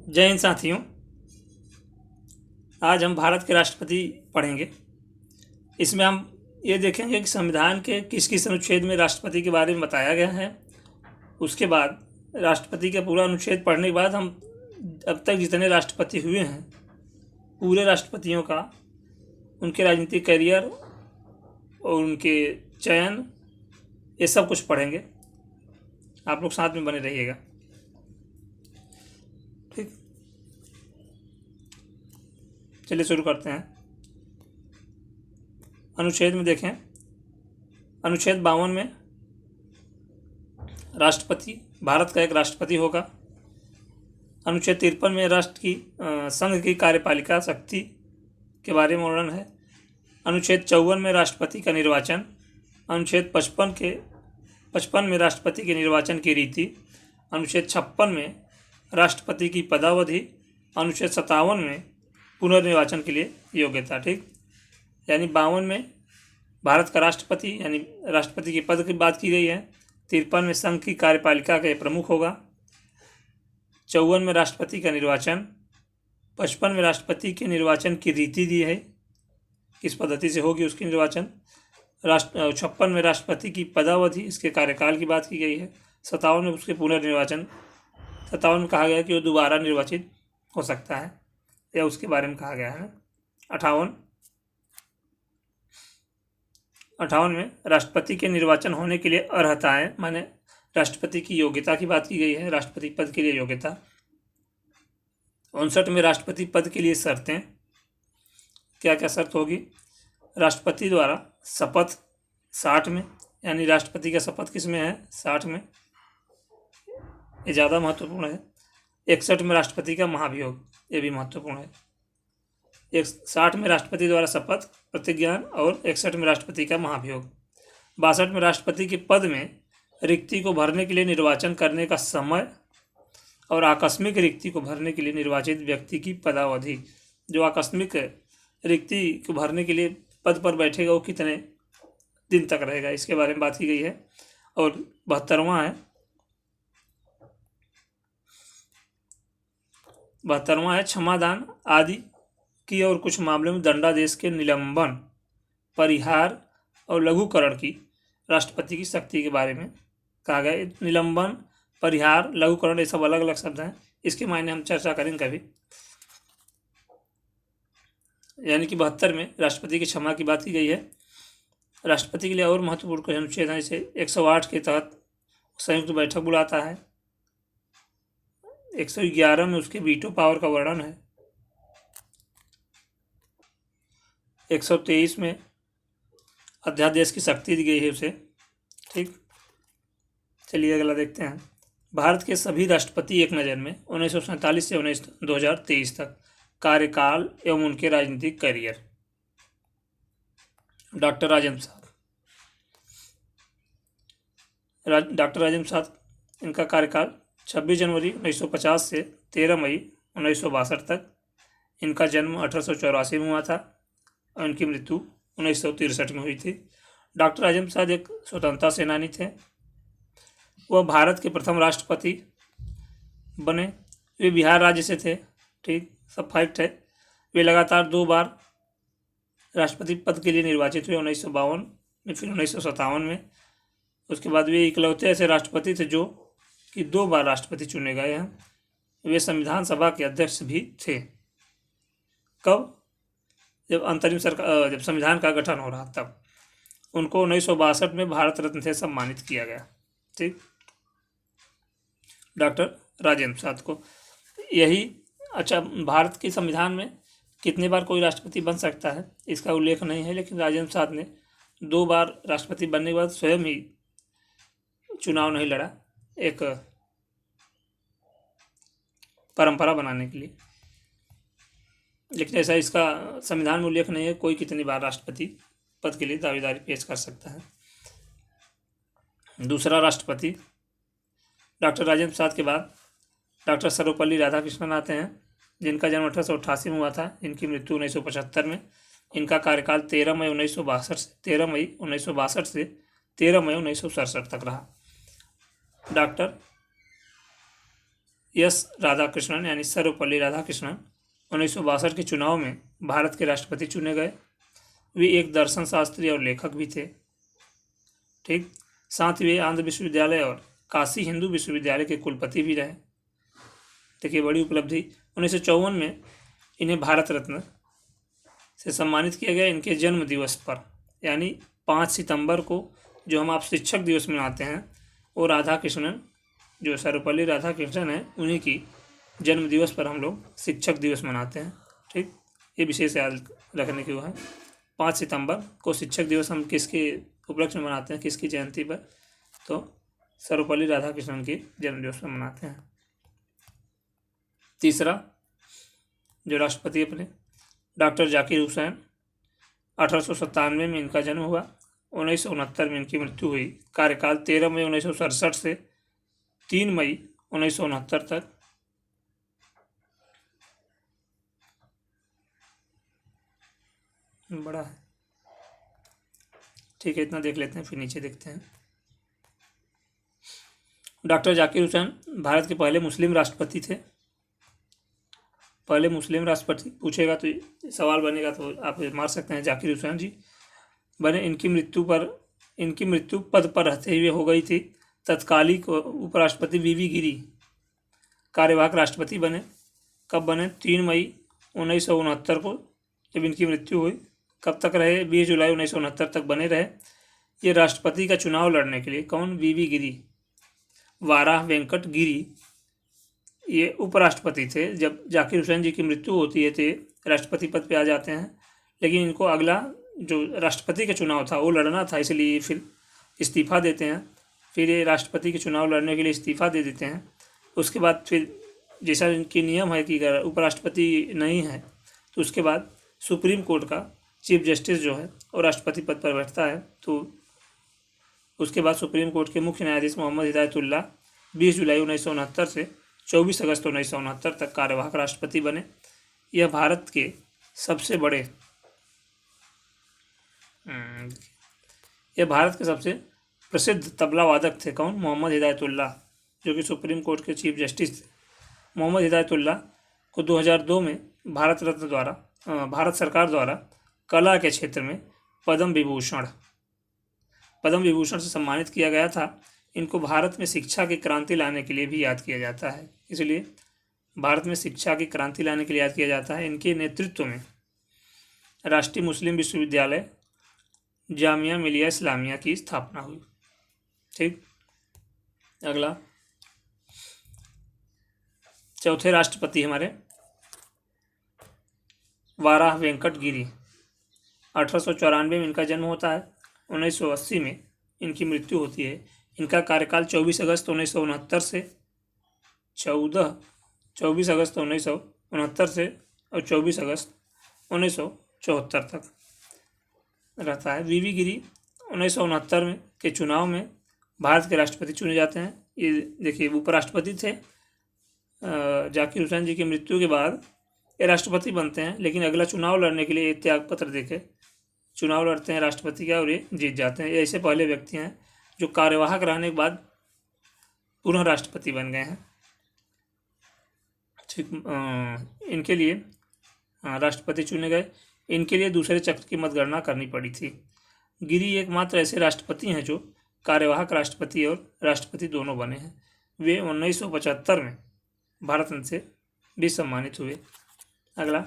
जय हिंद साथियों। आज हम भारत के राष्ट्रपति पढ़ेंगे। इसमें हम ये देखेंगे कि संविधान के किस किस अनुच्छेद में राष्ट्रपति के बारे में बताया गया है। उसके बाद राष्ट्रपति का पूरा अनुच्छेद पढ़ने के बाद हम अब तक जितने राष्ट्रपति हुए हैं पूरे राष्ट्रपतियों का, उनके राजनीतिक करियर और उनके चयन, ये सब कुछ पढ़ेंगे। आप लोग साथ में बने रहिएगा, ठीक। चलिए शुरू करते हैं। अनुच्छेद में देखें, अनुच्छेद 52 में राष्ट्रपति भारत का एक राष्ट्रपति होगा। अनुच्छेद 53 में राष्ट्र की संघ की कार्यपालिका शक्ति के बारे में वर्णन है। अनुच्छेद 54 में राष्ट्रपति का निर्वाचन। अनुच्छेद 55 में राष्ट्रपति के निर्वाचन की रीति। अनुच्छेद 56 में राष्ट्रपति की पदावधि। अनुच्छेद 57 में पुनर्निर्वाचन के लिए योग्यता, ठीक। यानी 52 में भारत का राष्ट्रपति यानी राष्ट्रपति के पद की बात की गई है। 53 में संघ की कार्यपालिका का प्रमुख होगा। 54 में राष्ट्रपति का निर्वाचन। 55 में राष्ट्रपति के निर्वाचन की रीति दी है, किस पद्धति से होगी उसकी निर्वाचन। 56 में राष्ट्रपति की पदावधि, इसके कार्यकाल की बात की गई है। 57 में उसके पुनर्निर्वाचन। 57 में कहा गया कि वो दोबारा निर्वाचित हो सकता है, या उसके बारे में कहा गया है। 58 में राष्ट्रपति के निर्वाचन होने के लिए अर्हताएं, माने राष्ट्रपति की योग्यता की बात की गई है, राष्ट्रपति पद के लिए योग्यता। 59 में राष्ट्रपति पद के लिए शर्तें, क्या क्या शर्त होगी। राष्ट्रपति द्वारा शपथ 60 में, यानी राष्ट्रपति का शपथ किस में है, 60 में, ये ज़्यादा महत्वपूर्ण है। 61 में राष्ट्रपति का महाभियोग, ये भी महत्वपूर्ण है। 60 में राष्ट्रपति द्वारा शपथ प्रतिज्ञान और 61 में राष्ट्रपति का महाभियोग। 62 में राष्ट्रपति के पद में रिक्ति को भरने के लिए निर्वाचन करने का समय और आकस्मिक रिक्ति को भरने के लिए निर्वाचित व्यक्ति की पदावधि। जो आकस्मिक रिक्ति को भरने के लिए पद पर बैठेगा वो कितने दिन तक रहेगा, इसके बारे में बात की गई है। और 72वां है क्षमादान आदि की और कुछ मामलों में दंडादेश के निलंबन, परिहार और लघुकरण की राष्ट्रपति की शक्ति के बारे में कहा गया। निलंबन, परिहार, लघुकरण, ये सब अलग अलग शब्द हैं, इसके मायने हम चर्चा करेंगे कभी। यानी कि 72 में राष्ट्रपति की क्षमा की बात की गई है। राष्ट्रपति के लिए और महत्वपूर्ण कुछ अनुच्छेद हैं, जैसे 108 के तहत संयुक्त बैठक बुलाता है। 111 में उसके वीटो पावर का वर्णन है। 123 में अध्यादेश की शक्ति दी गई है उसे, ठीक। चलिए अगला देखते हैं। भारत के सभी राष्ट्रपति एक नज़र में 1947 से 2023 तक कार्यकाल एवं उनके राजनीतिक करियर। डॉक्टर राजेंद्र प्रसाद, इनका कार्यकाल 26 जनवरी 1950 से 13 मई 1962 तक। इनका जन्म 1884 में हुआ था और इनकी मृत्यु 1963 में हुई थी। डॉक्टर राजेंद्र प्रसाद एक स्वतंत्रता सेनानी थे। वह भारत के प्रथम राष्ट्रपति बने। वे बिहार राज्य से थे, ठीक, सब फैक्ट है। वे लगातार 2 बार राष्ट्रपति पद के लिए निर्वाचित हुए, 1952 में, फिर 1957 में। उसके बाद वे इकलौते ऐसे राष्ट्रपति थे जो कि 2 बार राष्ट्रपति चुने गए हैं। वे संविधान सभा के अध्यक्ष भी थे। कब? जब संविधान का गठन हो रहा तब उनको 1962 में भारत रत्न से सम्मानित किया गया, ठीक, डॉक्टर राजेंद्र प्रसाद को। यही अच्छा, भारत के संविधान में कितने बार कोई राष्ट्रपति बन सकता है इसका उल्लेख नहीं है, लेकिन राजेंद्र प्रसाद ने 2 बार राष्ट्रपति बनने के बाद स्वयं ही चुनाव नहीं लड़ा, एक परंपरा बनाने के लिए। लेकिन ऐसा इसका संविधान में उल्लेख नहीं है कोई कितनी बार राष्ट्रपति पद के लिए दावेदारी पेश कर सकता है। दूसरा राष्ट्रपति डॉक्टर राजेंद्र प्रसाद के बाद डॉक्टर सर्वपल्ली राधाकृष्णन आते हैं, जिनका जन्म 1888 में हुआ था। इनकी मृत्यु 1975 में। इनका कार्यकाल 13 मई 1962 से 13 मई 1967 तक रहा। डॉक्टर एस राधाकृष्णन यानी सर्वपल्ली राधाकृष्णन 1962 के चुनाव में भारत के राष्ट्रपति चुने गए। वे एक दर्शन शास्त्री और लेखक भी थे। ठीक, साथ ही वे आंध्र विश्वविद्यालय और काशी हिंदू विश्वविद्यालय के कुलपति भी रहे। देखिए बड़ी उपलब्धि। 1954 में इन्हें भारत रत्न से सम्मानित किया गया इनके जन्म दिवस पर, यानी 5 सितंबर को जो हम आप शिक्षक दिवस मनाते हैं, वो राधाकृष्णन जो सर्वपल्ली राधाकृष्णन है उन्हीं की जन्म दिवस पर हम लोग शिक्षक दिवस मनाते हैं। ठीक, ये विशेष याद रखने की वो है। 5 सितंबर को शिक्षक दिवस हम किसके उपलक्ष्य में मनाते हैं, किसकी जयंती पर? तो सर्वपल्ली राधाकृष्णन के जन्म दिवस पर मनाते हैं। तीसरा जो राष्ट्रपति अपने डॉक्टर जाकिर हुसैन, 1897 में इनका जन्म हुआ, 1969 में इनकी मृत्यु हुई। कार्यकाल 13 मई 1967 से 3 मई 1969 तक। बड़ा है, ठीक है, इतना देख लेते हैं फिर नीचे देखते हैं। डॉक्टर जाकिर हुसैन भारत के पहले मुस्लिम राष्ट्रपति थे। पहले मुस्लिम राष्ट्रपति पूछेगा तो सवाल बनेगा तो आप मार सकते हैं, जाकिर हुसैन जी बने। इनकी मृत्यु पद पर रहते हुए हो गई थी। तत्कालिक उपराष्ट्रपति वीवी गिरी कार्यवाहक राष्ट्रपति बने। कब बने? 3 मई 1969 को जब इनकी मृत्यु हुई। कब तक रहे? 20 जुलाई 1969 तक बने रहे। ये राष्ट्रपति का चुनाव लड़ने के लिए, कौन? वीवी गिरी, वाराह वेंकट गिरी, ये उपराष्ट्रपति थे। जब जाकिर हुसैन जी की मृत्यु होती है तो ये राष्ट्रपति पद पे आ जाते हैं, लेकिन इनको अगला जो राष्ट्रपति का चुनाव था वो लड़ना था, इसलिए फिर इस्तीफ़ा देते हैं। फिर ये राष्ट्रपति के चुनाव लड़ने के लिए इस्तीफ़ा दे देते हैं। उसके बाद फिर जैसा इनकी नियम है कि अगर उपराष्ट्रपति नहीं है तो उसके बाद सुप्रीम कोर्ट का चीफ जस्टिस जो है वो राष्ट्रपति पद पर बैठता है। तो उसके बाद सुप्रीम कोर्ट के मुख्य न्यायाधीश मोहम्मद हिदायतुल्लाह 20 जुलाई 1969 से 24 अगस्त 1969 तक कार्यवाहक राष्ट्रपति बने। यह भारत के सबसे प्रसिद्ध तबला वादक थे। कौन? मोहम्मद हिदायतुल्लाह, जो कि सुप्रीम कोर्ट के चीफ जस्टिस थे। मोहम्मद हिदायतुल्लाह को 2002 में भारत सरकार द्वारा कला के क्षेत्र में पद्म विभूषण से सम्मानित किया गया था। इनको भारत में शिक्षा की क्रांति लाने के लिए भी याद किया जाता है, इसलिए भारत में शिक्षा की क्रांति लाने के लिए याद किया जाता है। इनके नेतृत्व में राष्ट्रीय मुस्लिम विश्वविद्यालय जामिया मिलिया इस्लामिया की स्थापना हुई। ठीक, अगला चौथे राष्ट्रपति हमारे वाराह वेंकट गिरी। 1894 में इनका जन्म होता है, 1980 में इनकी मृत्यु होती है। इनका कार्यकाल 24 अगस्त 1969 से 24 अगस्त 1969 से और 24 अगस्त 1974 तक रहता है। वीवी गिरी 1969 में के चुनाव में भारत के राष्ट्रपति चुने जाते हैं। ये देखिए उपराष्ट्रपति थे। जाकिर हुसैन जी की मृत्यु के बाद ये राष्ट्रपति बनते हैं, लेकिन अगला चुनाव लड़ने के लिए त्याग पत्र देके चुनाव लड़ते हैं राष्ट्रपति का और ये जीत जाते हैं। ये ऐसे पहले व्यक्ति हैं जो कार्यवाहक रहने के बाद पुनः राष्ट्रपति बन गए हैं। ठीक, इनके लिए राष्ट्रपति चुने गए। इनके लिए दूसरे चक्र की मतगणना करनी पड़ी थी। गिरी एकमात्र ऐसे राष्ट्रपति हैं जो कार्यवाहक राष्ट्रपति और राष्ट्रपति दोनों बने हैं। वे 1975 में भारत रत्न से भी सम्मानित हुए। अगला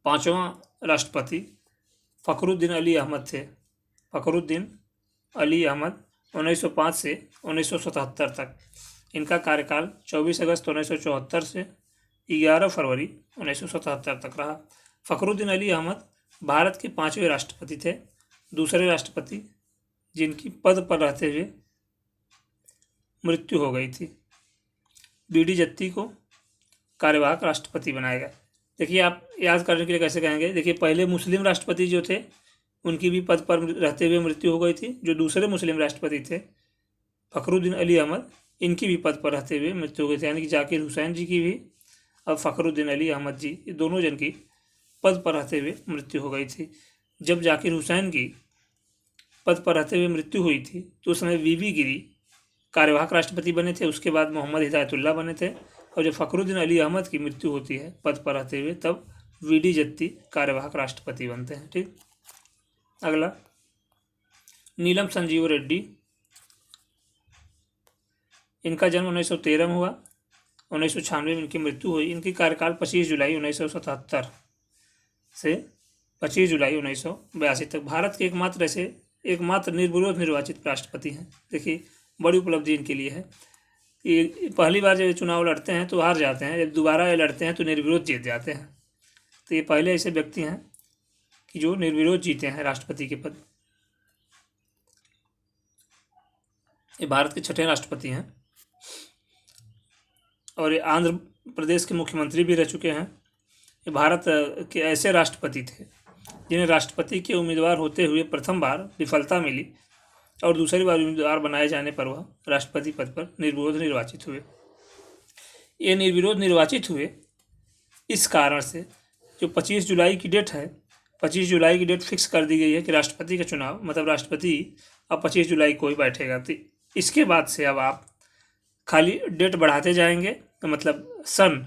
5वां राष्ट्रपति फ़खरुद्दीन अली अहमद थे। फ़खरुद्दीन अली अहमद 1905 से 1977 तक। इनका कार्यकाल 24 अगस्त 1974 से 11 फरवरी 1977 तक रहा। फ़खरुद्दीन अली अहमद भारत के 5वें राष्ट्रपति थे, दूसरे राष्ट्रपति जिनकी पद पर रहते हुए मृत्यु हो गई थी। बीडी जत्ती को कार्यवाहक राष्ट्रपति बनाया गया। देखिए आप याद करने के लिए कैसे कहेंगे, देखिए पहले मुस्लिम राष्ट्रपति जो थे उनकी भी पद पर रहते हुए मृत्यु हो गई थी। जो दूसरे मुस्लिम राष्ट्रपति थे फ़खरुद्दीन अली अहमद, इनकी भी पद पर रहते हुए मृत्यु हो गई थी, यानी कि जाकिर हुसैन जी की भी और फ़खरुद्दीन अली अहमद जी, ये दोनों जन की पद पर रहते हुए मृत्यु हो गई थी। जब जाकिर हुसैन की पद पर रहते हुए मृत्यु हुई थी तो उस समय वीवी गिरी कार्यवाहक राष्ट्रपति बने थे, उसके बाद मोहम्मद हिदायतुल्लाह बने थे, और जब फ़खरुद्दीन अली अहमद की मृत्यु होती है पद पर रहते हुए तब वीडी जत्ती कार्यवाहक राष्ट्रपति बनते हैं। ठीक, अगला नीलम संजीव रेड्डी, इनका जन्म 1913 में हुआ, 1996 में इनकी मृत्यु हुई। इनकी कार्यकाल 25 जुलाई 1977 से 25 जुलाई 1982 तक। भारत के एकमात्र निर्विरोध निर्वाचित राष्ट्रपति हैं। देखिए, बड़ी उपलब्धि इनके लिए है। ये पहली बार जब ये चुनाव लड़ते हैं तो हार जाते हैं, जब दोबारा ये लड़ते हैं तो निर्विरोध जीत जाते हैं। तो ये पहले ऐसे व्यक्ति हैं कि जो निर्विरोध जीते हैं राष्ट्रपति के पद। ये भारत के छठे राष्ट्रपति हैं और ये आंध्र प्रदेश के मुख्यमंत्री भी रह चुके हैं। ये भारत के ऐसे राष्ट्रपति थे जिन्हें राष्ट्रपति के उम्मीदवार होते हुए प्रथम बार विफलता मिली और दूसरी बार उम्मीदवार बनाए जाने पर वह राष्ट्रपति पद पर निर्विरोध निर्वाचित हुए। ये निर्विरोध निर्वाचित हुए इस कारण से जो 25 जुलाई की डेट है, 25 जुलाई की डेट फिक्स कर दी गई है कि राष्ट्रपति का चुनाव, मतलब राष्ट्रपति अब 25 जुलाई को ही बैठेगा। तो इसके बाद से अब आप खाली डेट बढ़ाते जाएंगे, तो मतलब सन,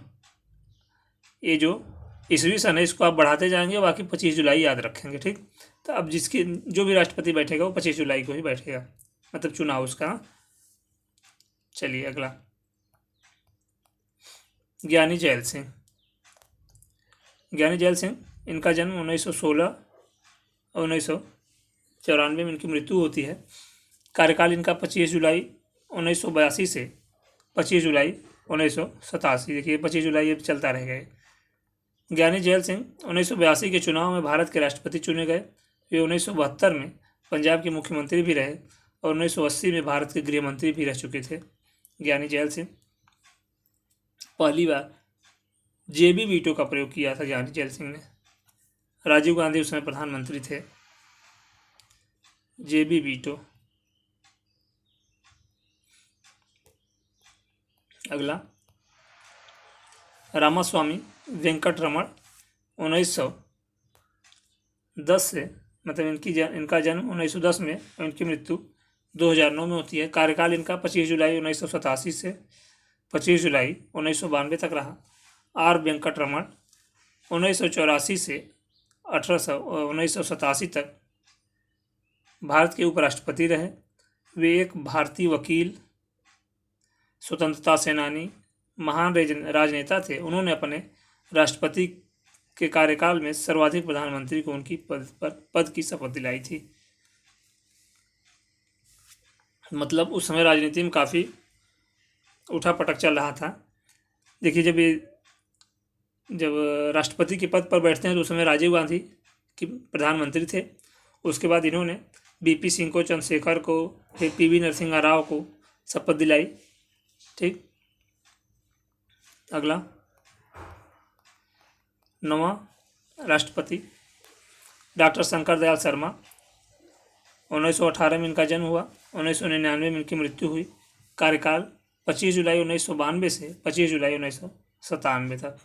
ये जो ईस्वी सन है इसको आप बढ़ाते जाएंगे, बाकी 25 जुलाई याद रखेंगे। ठीक, तो अब जो भी राष्ट्रपति बैठेगा वो 25 जुलाई को ही बैठेगा, मतलब चुनाव उसका। चलिए अगला, ज्ञानी जैल सिंह। ज्ञानी जैल सिंह, इनका जन्म 1916 और 1994 में इनकी मृत्यु होती है। कार्यकाल इनका 25 जुलाई 1982 से 25 जुलाई 1987। देखिए 25 जुलाई ये चलता रहेगा। ज्ञानी जैल सिंह 1982 के चुनाव में भारत के राष्ट्रपति चुने गए। वे 1972 में पंजाब के मुख्यमंत्री भी रहे और 1980 में भारत के गृह मंत्री भी रह चुके थे। ज्ञानी जैल सिंह पहली बार जेबी वीटो का प्रयोग किया था ज्ञानी जैल सिंह ने। राजीव गांधी उस समय प्रधानमंत्री थे। जेबी वीटो। अगला, रामास्वामी वेंकटरमण, 1910 से, मतलब इनका जन्म 1910 में और इनकी मृत्यु 2009 में होती है। कार्यकाल इनका 25 जुलाई 1987 से 25 जुलाई 1992 तक रहा। आर वेंकटरमण 1984 से 1987 तक भारत के उपराष्ट्रपति रहे। वे एक भारतीय वकील, स्वतंत्रता सेनानी, महान राजनेता थे। उन्होंने अपने राष्ट्रपति के कार्यकाल में सर्वाधिक प्रधानमंत्री को उनकी पद की शपथ दिलाई थी। मतलब उस समय राजनीति में काफ़ी उठापटक चल रहा था। देखिए, जब राष्ट्रपति के पद पर बैठते हैं तो उस समय राजीव गांधी की प्रधानमंत्री थे। उसके बाद इन्होंने बीपी सिंह को, चंद्रशेखर को, फिर पीवी नरसिम्हा राव को शपथ दिलाई। ठीक, अगला, नवा राष्ट्रपति डॉक्टर शंकर दयाल शर्मा। 1918 में इनका जन्म हुआ, 1999 में इनकी मृत्यु हुई। कार्यकाल 25 जुलाई 1992 से 25 जुलाई 1997 तक।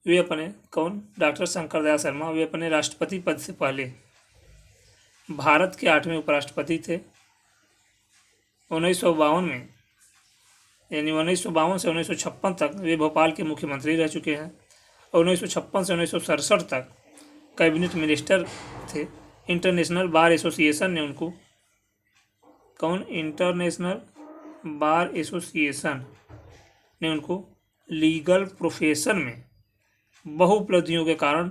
वे डॉक्टर शंकर दयाल शर्मा, वे अपने राष्ट्रपति पद से पहले भारत के 8वें उपराष्ट्रपति थे। 1952 में, यानी 1952 से 1956 तक वे भोपाल के मुख्यमंत्री रह चुके हैं और 1956 से 1967 तक कैबिनेट मिनिस्टर थे। इंटरनेशनल बार एसोसिएशन ने उनको इंटरनेशनल बार एसोसिएशन ने उनको लीगल प्रोफेशन में बहु उपलब्धियों के कारण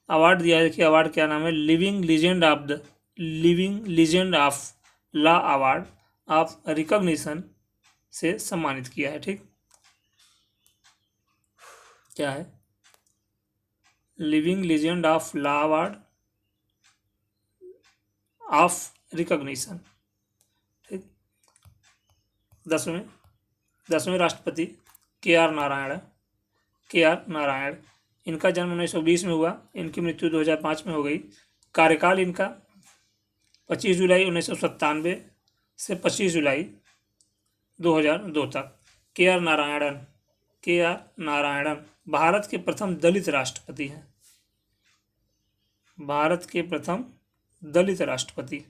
अवार्ड दिया है। कि अवार्ड क्या नाम है? Living legend of law award of recognition से सम्मानित किया है। ठीक, क्या है? Living legend of law award of recognition. ठीक, 10वें राष्ट्रपति के आर नारायण। इनका जन्म 1920 में हुआ, इनकी मृत्यु 2005 में हो गई। कार्यकाल इनका 25 जुलाई 1997 से 25 जुलाई 2002 तक। के आर नारायणन भारत के प्रथम दलित राष्ट्रपति हैं। भारत के प्रथम दलित राष्ट्रपति।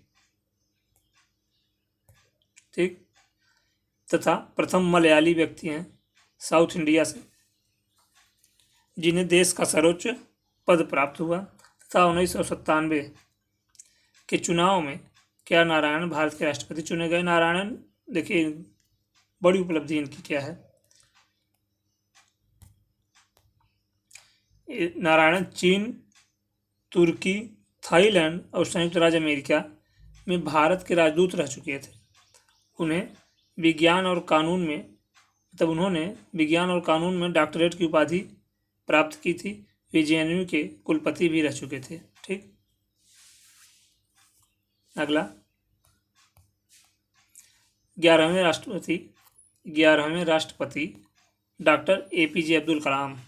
ठीक, तथा प्रथम मलयाली व्यक्ति हैं साउथ इंडिया से जिन्हें देश का सर्वोच्च पद प्राप्त हुआ। तथा 1997 के चुनाव में क्या नारायण भारत के राष्ट्रपति चुने गए। नारायण, देखिए बड़ी उपलब्धि इनकी क्या है। नारायण चीन, तुर्की, थाईलैंड और संयुक्त राज्य अमेरिका में भारत के राजदूत रह चुके थे। उन्होंने विज्ञान और कानून में डॉक्टरेट की उपाधि प्राप्त की थी। वे जेएनयू के कुलपति भी रह चुके थे। ठीक, अगला 11वें राष्ट्रपति डॉक्टर एपीजे अब्दुल कलाम।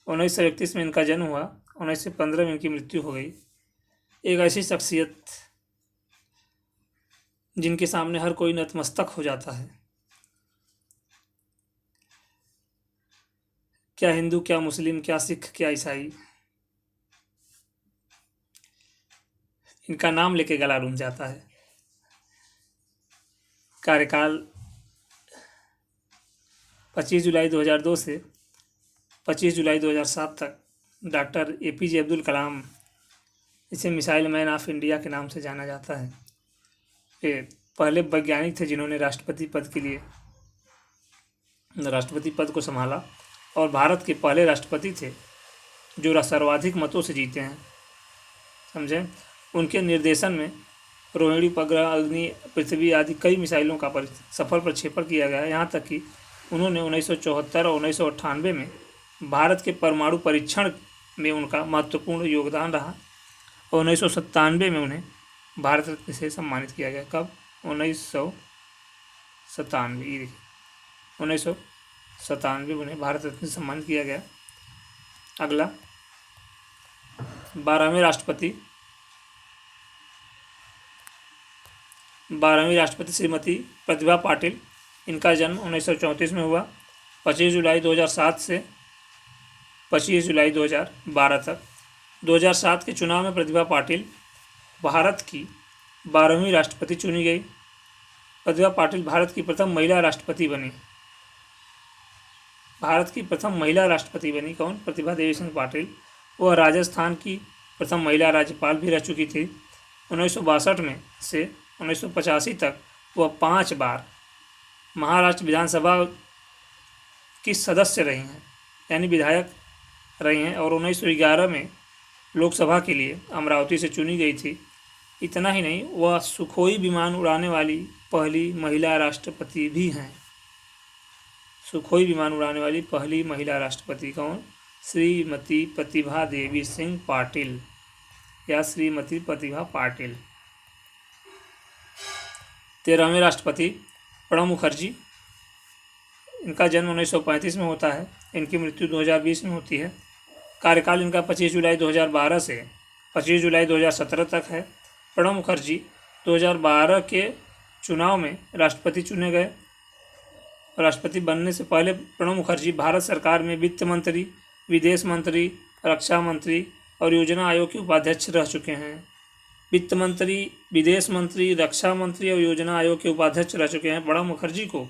1931 में इनका जन्म हुआ, 1915 में इनकी मृत्यु हो गई। एक ऐसी शख्सियत जिनके सामने हर कोई नतमस्तक हो जाता है। क्या हिंदू, क्या मुस्लिम, क्या सिख, क्या ईसाई, इनका नाम लेके गला रूंध जाता है। कार्यकाल 25 जुलाई 2002 से 25 जुलाई 2007 तक डॉक्टर एपीजे अब्दुल कलाम, इसे मिसाइल मैन ऑफ इंडिया के नाम से जाना जाता है। वे पहले वैज्ञानिक थे जिन्होंने राष्ट्रपति पद को संभाला और भारत के पहले राष्ट्रपति थे जो सर्वाधिक मतों से जीते हैं। समझें, उनके निर्देशन में रोहिणी उपग्रह, अग्नि, पृथ्वी आदि कई मिसाइलों का सफल प्रक्षेपण किया गया। यहाँ तक कि उन्होंने 1974 और 1998 में भारत के परमाणु परीक्षण में उनका महत्वपूर्ण योगदान रहा और 1997 में उन्हें भारत रत्न से सम्मानित किया गया। कब? 1997। 1997 उन्हें भारत रत्न से सम्मानित किया गया। अगला 12वें राष्ट्रपति श्रीमती प्रतिभा पाटिल। इनका जन्म 1934 में हुआ। 25 जुलाई 2007 से 25 जुलाई 2012 तक। 2007 के चुनाव में प्रतिभा पाटिल भारत की 12वीं राष्ट्रपति चुनी गई। प्रतिभा पाटिल भारत की प्रथम महिला राष्ट्रपति बनी। कौन? प्रतिभा देवी सिंह पाटिल। वह राजस्थान की प्रथम महिला राज्यपाल भी रह चुकी थी। 1962 में से 1985 तक वह 5 बार महाराष्ट्र विधानसभा की सदस्य रही हैं, यानी विधायक रही हैं, और 1911 में लोकसभा के लिए अमरावती से चुनी गई थी। इतना ही नहीं, वह सुखोई विमान उड़ाने वाली पहली महिला राष्ट्रपति भी हैं। सुखोई विमान उड़ाने वाली पहली महिला राष्ट्रपति कौन? श्रीमती प्रतिभा देवी सिंह पाटिल या श्रीमती प्रतिभा पाटिल। 13वें राष्ट्रपति प्रणब मुखर्जी। इनका जन्म 1935 में होता है। इनकी मृत्यु 2020 में होती है। कार्यकाल इनका 25 जुलाई 2012 से 25 जुलाई 2017 तक है। प्रणब मुखर्जी 2012 के चुनाव में राष्ट्रपति चुने गए। राष्ट्रपति बनने से पहले प्रणब मुखर्जी भारत सरकार में वित्त मंत्री, विदेश मंत्री, रक्षा मंत्री और योजना आयोग के उपाध्यक्ष रह चुके हैं। वित्त मंत्री, विदेश मंत्री, रक्षा मंत्री और योजना आयोग के उपाध्यक्ष रह चुके हैं। प्रणब मुखर्जी को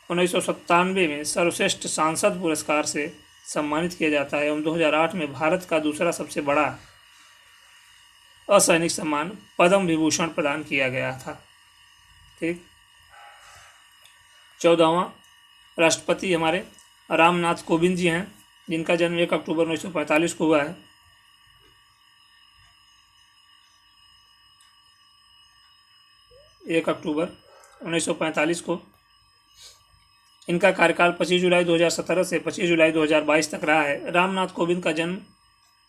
1997 में सर्वश्रेष्ठ सांसद पुरस्कार से सम्मानित किया जाता है एवं 2008 में भारत का दूसरा सबसे बड़ा असैनिक सम्मान पद्म विभूषण प्रदान किया गया था। ठीक, 14वां राष्ट्रपति हमारे रामनाथ कोविंद जी हैं, जिनका जन्म 1 अक्टूबर 1945 को हुआ है। एक अक्टूबर 1945 को। इनका कार्यकाल 25 जुलाई 2017 से 25 जुलाई 2022 तक रहा है। रामनाथ कोविंद का जन्म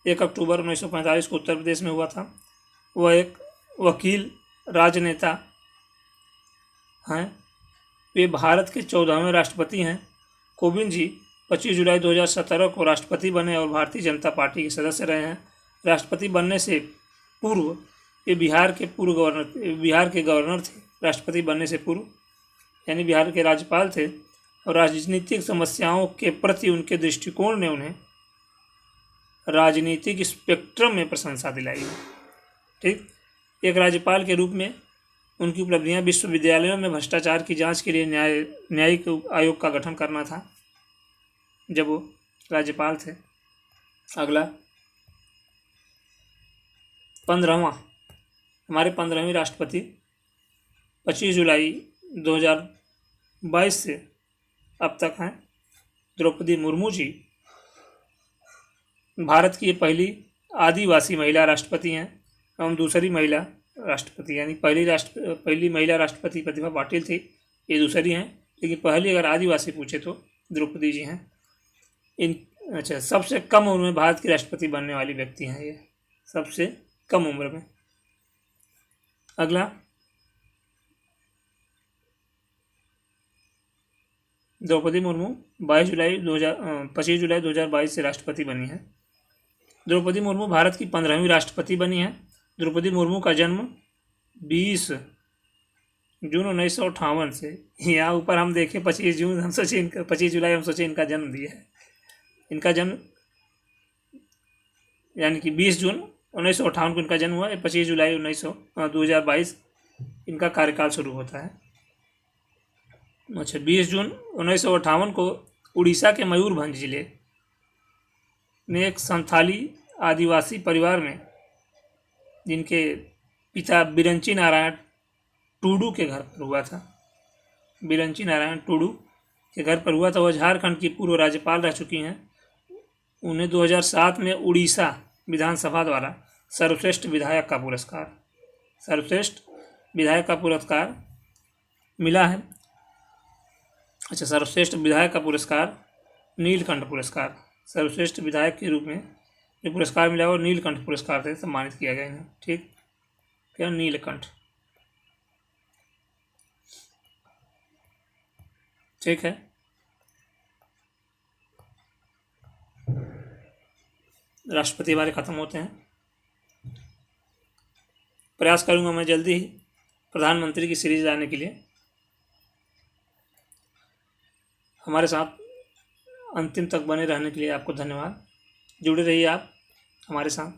1 अक्टूबर 1945 को उत्तर प्रदेश में हुआ था। वह एक वकील, राजनेता हैं। वे भारत के 14वें राष्ट्रपति हैं। कोविंद जी 25 जुलाई 2017 को राष्ट्रपति बने और भारतीय जनता पार्टी के सदस्य रहे हैं। राष्ट्रपति बनने से पूर्व ये बिहार के गवर्नर थे। राष्ट्रपति बनने से पूर्व यानी बिहार के राज्यपाल थे और राजनीतिक समस्याओं के प्रति उनके दृष्टिकोण ने उन्हें राजनीतिक स्पेक्ट्रम में प्रशंसा दिलाई। ठीक, एक राज्यपाल के रूप में उनकी उपलब्धियां विश्वविद्यालयों में भ्रष्टाचार की जांच के लिए न्यायिक आयोग का गठन करना था जब वो राज्यपाल थे। अगला 15वां, हमारे 15वें राष्ट्रपति 25 जुलाई 2022 से अब तक हैं द्रौपदी मुर्मू जी। भारत की ये पहली आदिवासी महिला राष्ट्रपति हैं एवं दूसरी महिला राष्ट्रपति, यानी पहली महिला राष्ट्रपति प्रतिभा पाटिल थी, ये दूसरी हैं, लेकिन पहली अगर आदिवासी पूछे तो द्रौपदी जी हैं। अच्छा, सबसे कम उम्र में भारत की राष्ट्रपति बनने वाली व्यक्ति हैं ये, सबसे कम उम्र में। अगला द्रौपदी मुर्मू 25 जुलाई 2022 से राष्ट्रपति बनी है। द्रौपदी मुर्मू भारत की 15वीं राष्ट्रपति बनी है। द्रौपदी मुर्मू का जन्म 20 जून 1958 से, यहाँ ऊपर हम देखें 25 जुलाई हम सोचे इनका जन्म दिया है। इनका जन्म यानी कि 20 जून 1958 को इनका जन्म हुआ है, 25 जुलाई 2022 इनका कार्यकाल शुरू होता है। अच्छा, 20 जून 1958 को उड़ीसा के मयूरभंज जिले में एक संथाली आदिवासी परिवार में, जिनके पिता बिरंची नारायण टूडू के घर पर हुआ था, बिरंची नारायण टूडू के घर पर हुआ था। वह झारखंड की पूर्व राज्यपाल रह चुकी हैं। उन्हें 2007 में उड़ीसा विधानसभा द्वारा सर्वश्रेष्ठ विधायक का पुरस्कार मिला है। अच्छा, सर्वश्रेष्ठ विधायक का पुरस्कार नीलकंठ पुरस्कार, सर्वश्रेष्ठ विधायक के रूप में ये पुरस्कार मिला और नीलकंठ पुरस्कार से सम्मानित किया गया इन्हें। ठीक, क्या नीलकंठ, ठीक है। राष्ट्रपति हमारे खत्म होते हैं। प्रयास करूंगा मैं जल्दी ही प्रधानमंत्री की सीरीज लाने के लिए। हमारे साथ अंतिम तक बने रहने के लिए आपको धन्यवाद। जुड़े रहिए आप हमारे साथ।